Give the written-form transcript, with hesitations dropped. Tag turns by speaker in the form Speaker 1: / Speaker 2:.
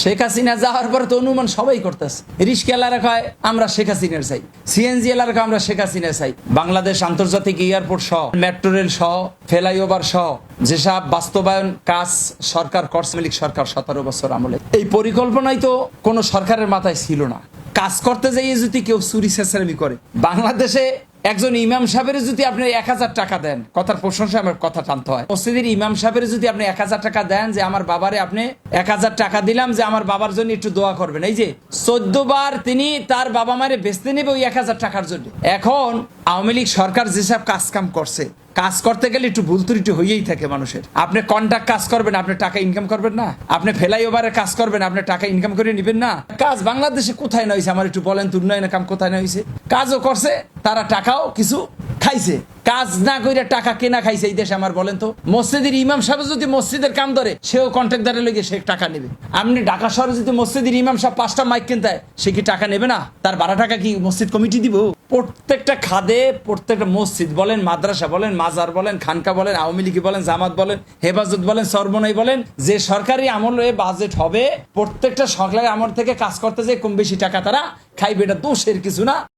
Speaker 1: শেখ হাসিনা যাওয়ার পরে তো অনুমান সবাই করতেছে। রিস্কাওয়ালারা কয় আমরা শেখ হাসিনার চাই, সিএনজি এলার কয় আমরা শেখ হাসিনা চাই। বাংলাদেশ আন্তর্জাতিক এয়ারপোর্ট সহ, মেট্রো রেল সহ, ফ্লাইওভার সহ যেসব বাস্তবায়ন কাজ সরকার করছে, সরকার 17 বছর আমলে, এই পরিকল্পনাই তো কোনো সরকারের মাথায় ছিল না। কাজ করতে যাইয়ে যদি কেউ চুরি চেঁচামি করে, বাংলাদেশে একজন ইমাম সাহেবের যদি আপনি 1000 টাকা দেন, কথার প্রশংসা আমার কথা টানতে হয়, মসজিদের ইমাম সাহেবের যদি আপনি 1000 টাকা দেন যে আমার বাবারে আপনি 1000 টাকা দিলাম যে আমার বাবার জন্য একটু দোয়া করবেন, এই যে 14 বার তিনি তার বাবা মারে বেচতে নেবে ওই 1000 টাকার জন্য। এখন আওয়ামী লীগ সরকার যেসব কাজ কাম করছে, কাজ করতে গেলে একটু ভুল ত্রুটি হয়েই থাকে মানুষের। আপনি কন্ট্রাক্ট কাজ করবেন, আপনি টাকা ইনকাম করবেন না। আপনি ফ্লাইওভারের কাজ করবেন, আপনি টাকা ইনকাম করে নেবেন না। কাজ বাংলাদেশে কোথায় না হয়েছে আমার একটু বলেন তো, উন্নয়নের কাম কোথায় না হয়েছে? কাজও করছে, তারা টাকাও কিছু খাইছে। কাজ না করে টাকা কেনা খাইছে এই দেশে আমার বলেন তো? মসজিদের ইমাম সাহেব যদি মসজিদের কাম ধরে, সেও কন্ট্রাক্টদারের লেগে সে টাকা নেবে। আপনি ঢাকা শহরে যদি মসজিদের ইমাম সাহেব 5টা মাইক কিনতে হয়, সে কি টাকা নেবে না? তার 12 টাকা কি মসজিদ কমিটি দিব? প্রত্যেকটা খাদে, প্রত্যেকটা মসজিদ বলেন, মাদ্রাসা বলেন, মাজার বলেন, খানকা বলেন, আওয়ামী লীগ বলেন, জামাত বলেন, হেফাজত বলেন, সরবনাই বলেন, যে সরকারি আমলে বাজেট হবে, প্রত্যেকটা সরকারি আমল থেকে কাজ করতে যে কম বেশি টাকা তারা খাইবে, এটা দোষের কিছু না।